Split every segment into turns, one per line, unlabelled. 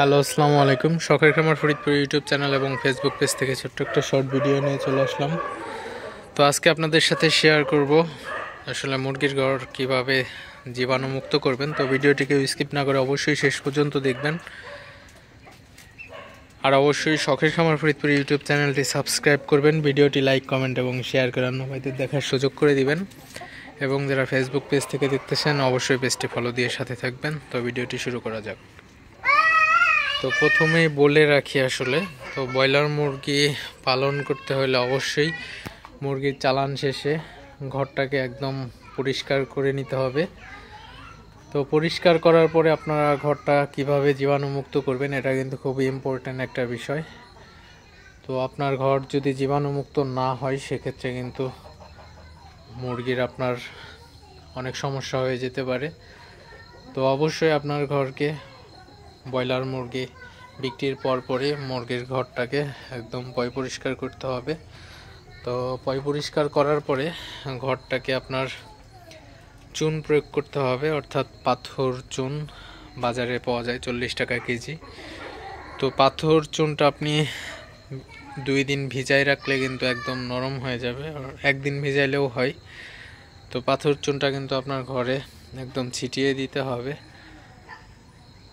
Hello, আসসালামু আলাইকুম। শখের খামার ফরিদপুর ইউটিউব চ্যানেল এবং ফেসবুক পেজ থেকে ছোট্ট একটা শর্ট ভিডিও নিয়ে চলে আসলাম। তো আজকে আপনাদের সাথে শেয়ার করব আসলে মুরগির ঘর কিভাবে জীবাণুমুক্ত করবেন। তো ভিডিওটিকে স্কিপ না করে অবশ্যই শেষ পর্যন্ত দেখবেন, আর অবশ্যই শখের খামার ফরিদপুর ইউটিউব চ্যানেলটি সাবস্ক্রাইব করবেন, ভিডিওটি লাইক, কমেন্ট এবং শেয়ার করে অন্য ভাইদের দেখার সুযোগ করে দিবেন, এবং যারা ফেসবুক পেজ থেকে দেখতেছেন অবশ্যই পেজটি ফলো দিয়ে সাথে থাকবেন। তো ভিডিওটি শুরু করা যাক। তো প্রথমেই বলে রাখি, আসলে তো ব্রয়লার মুরগি পালন করতে হলে অবশ্যই মুরগির চালান শেষে ঘরটাকে একদম পরিষ্কার করে নিতে হবে। তো পরিষ্কার করার পরে আপনারা ঘরটা কিভাবে জীবাণুমুক্ত করবেন, এটা কিন্তু খুবই ইম্পর্ট্যান্ট একটা বিষয়। তো আপনার ঘর যদি জীবাণুমুক্ত না হয় সেক্ষেত্রে কিন্তু মুরগির আপনার অনেক সমস্যা হয়ে যেতে পারে। তো অবশ্যই আপনার ঘরকে ব্রয়লার মুরগি বিক্রির পরপরই মুরগির ঘরটাকে একদম পরিষ্কার করতে হবে। তো পরিষ্কার করার পরে ঘরটাকে আপনার চুন প্রয়োগ করতে হবে, অর্থাৎ পাথর চুন বাজারে পাওয়া যায় 40 টাকা কেজি। তো পাথর চুনটা আপনি 2 দিন ভিজায় রাখলে কিন্তু একদম নরম হয়ে যাবে, আর 1 দিন ভিজাইলেও হয়। তো পাথর চুনটা কিন্তু আপনার ঘরে একদম ছিটিয়ে দিতে হবে।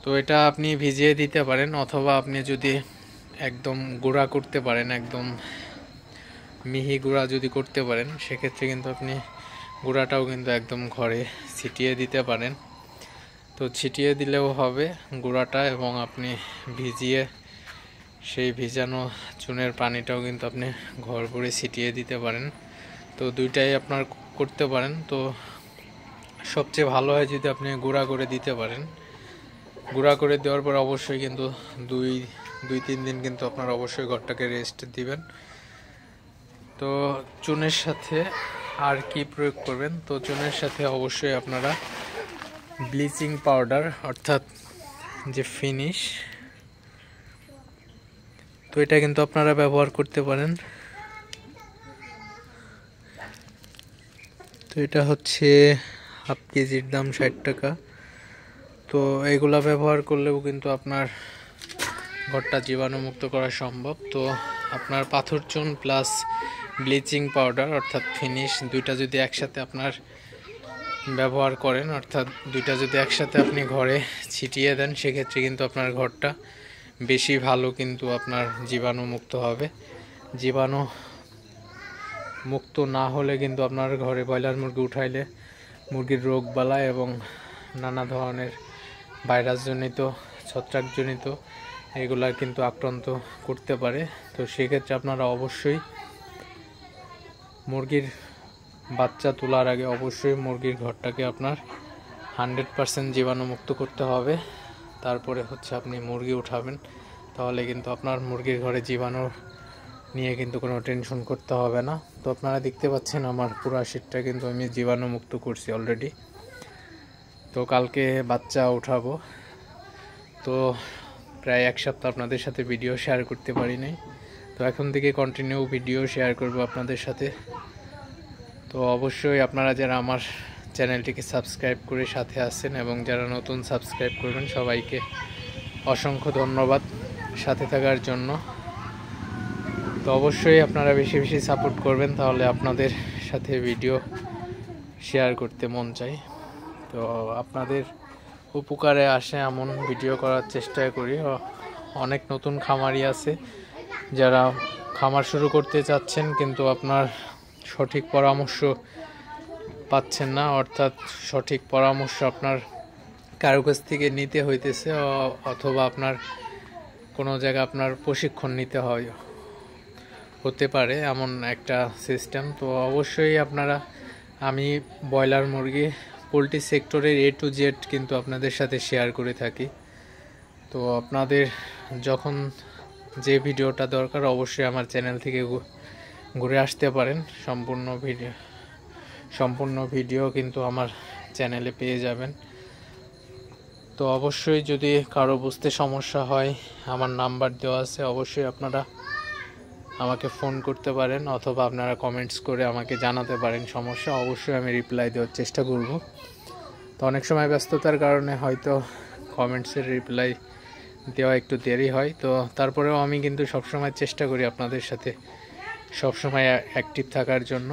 তো এটা আপনি ভিজিয়ে দিতে পারেন, অথবা আপনি যদি একদম গুঁড়া করতে পারেন, একদম মিহি গুঁড়া যদি করতে পারেন সেক্ষেত্রে কিন্তু আপনি গুঁড়াটাও কিন্তু একদম ঘরে ছিটিয়ে দিতে পারেন। তো ছিটিয়ে দিলেও হবে গুঁড়াটা, এবং আপনি ভিজিয়ে সেই ভিজানো চুনের পানিটাও কিন্তু আপনি ঘর ভরে ছিটিয়ে দিতে পারেন। তো দুইটাই আপনার করতে পারেন। তো সবচেয়ে ভালো হয় যদি আপনি গুঁড়া করে দিতে পারেন। গুঁড়া করে দেওয়ার পর অবশ্যই কিন্তু 2-3 দিন কিন্তু আপনার অবশ্যই ঘরটাকে রেস্ট দিবেন। তো চুনের সাথে আর কি প্রয়োগ করবেন, তো চুনের সাথে অবশ্যই আপনারা ব্লিচিং পাউডার, অর্থাৎ যে ফিনিশ, তো এটা কিন্তু আপনারা ব্যবহার করতে পারেন। তো এটা হচ্ছে হাফ কেজির দাম 60 টাকা। তো এগুলা ব্যবহার করলেও কিন্তু আপনার ঘরটা জীবাণুমুক্ত করা সম্ভব। তো আপনার পাথর চুন প্লাস ব্লিচিং পাউডার অর্থাৎ ফিনিশ দুইটা যদি একসাথে আপনার ব্যবহার করেন, অর্থাৎ দুইটা যদি একসাথে আপনি ঘরে ছিটিয়ে দেন, সেক্ষেত্রে কিন্তু আপনার ঘরটা বেশি ভালো কিন্তু আপনার জীবাণুমুক্ত হবে। জীবাণু মুক্ত না হলে কিন্তু আপনার ঘরে ব্রয়লার মুরগি উঠাইলে মুরগির রোগ বালাই এবং নানা ধরনের ভাইরাসজনিত, ছত্রাকজনিত এগুলা কিন্তু আক্রান্ত করতে পারে। তো সেক্ষেত্রে আপনারা অবশ্যই মুরগির বাচ্চা তোলার আগে অবশ্যই মুরগির ঘরটাকে আপনার 100% জীবাণুমুক্ত করতে হবে। তারপরে হচ্ছে আপনি মুরগি উঠাবেন, তাহলে কিন্তু আপনার মুরগির ঘরে জীবাণু নিয়ে কিন্তু কোনো টেনশন করতে হবে না। তো আপনারা দেখতে পাচ্ছেন আমার পুরো শীটটা কিন্তু আমি জীবাণুমুক্ত করছি অলরেডি। তো কালকে বাচ্চা উঠাবো। তো প্রায় 1 সপ্তাহ আপনাদের সাথে ভিডিও শেয়ার করতে পারি নাই। তো এখন থেকে কন্টিনিউ ভিডিও শেয়ার করব আপনাদের সাথে। তো অবশ্যই আপনারা যারা আমার চ্যানেলটিকে সাবস্ক্রাইব করে সাথে আছেন এবং যারা নতুন সাবস্ক্রাইব করবেন সবাইকে অসংখ্য ধন্যবাদ সাথে থাকার জন্য। তো অবশ্যই আপনারা বেশি বেশি সাপোর্ট করবেন, তাহলে আপনাদের সাথে ভিডিও শেয়ার করতে মন চাই। তো আপনাদের উপকারে আসে এমন ভিডিও করার চেষ্টা করি। অনেক নতুন খামারি আছে যারা খামার শুরু করতে চাচ্ছেন কিন্তু আপনার সঠিক পরামর্শ পাচ্ছেন না, অর্থাৎ সঠিক পরামর্শ আপনার কারো কাছ থেকে নিতে হইতেছে, অথবা আপনার কোনো জায়গায় আপনার প্রশিক্ষণ নিতে হতে পারে এমন একটা সিস্টেম। তো অবশ্যই আপনারা, আমি ব্রয়লার মুরগি পোলট্রি সেক্টরের A to Z কিন্তু আপনাদের সাথে শেয়ার করে থাকি। তো আপনাদের যখন যে ভিডিওটা দরকার অবশ্যই আমার চ্যানেল থেকে ঘুরে আসতে পারেন। সম্পূর্ণ ভিডিও কিন্তু আমার চ্যানেলে পেয়ে যাবেন। তো অবশ্যই যদি কারো বুঝতে সমস্যা হয় আমার নাম্বার দেওয়া আছে, অবশ্যই আপনারা আমাকে ফোন করতে পারেন, অথবা আপনারা কমেন্টস করে আমাকে জানাতে পারেন সমস্যা, অবশ্যই আমি রিপ্লাই দেওয়ার চেষ্টা করব। তো অনেক সময় ব্যস্ততার কারণে হয়তো কমেন্টসের রিপ্লাই দেওয়া একটু দেরি হয়। তো তারপরেও আমি কিন্তু সবসময় চেষ্টা করি আপনাদের সাথে সবসময় অ্যাক্টিভ থাকার জন্য।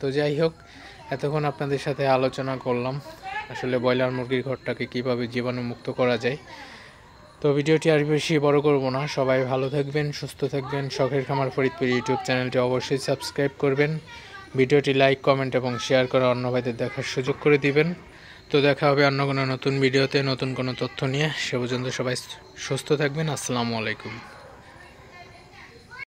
তো যাই হোক, এতক্ষণ আপনাদের সাথে আলোচনা করলাম আসলে ব্রয়লার মুরগির ঘরটাকে কীভাবে জীবাণুমুক্ত করা যায়। তো ভিডিওটি আর বেশি বড় করব না। সবাই ভালো থাকবেন, সুস্থ থাকবেন। শখের খামার ফরিদপুর ইউটিউব চ্যানেলটি অবশ্যই সাবস্ক্রাইব করবেন। ভিডিওটি লাইক, কমেন্ট এবং শেয়ার করে অন্য ভাইদের দেখার সুযোগ করে দিবেন। তো দেখা হবে অন্য কোনো নতুন ভিডিওতে নতুন কোনো তথ্য নিয়ে। সে পর্যন্ত সবাই সুস্থ থাকবেন। আসসালামু আলাইকুম।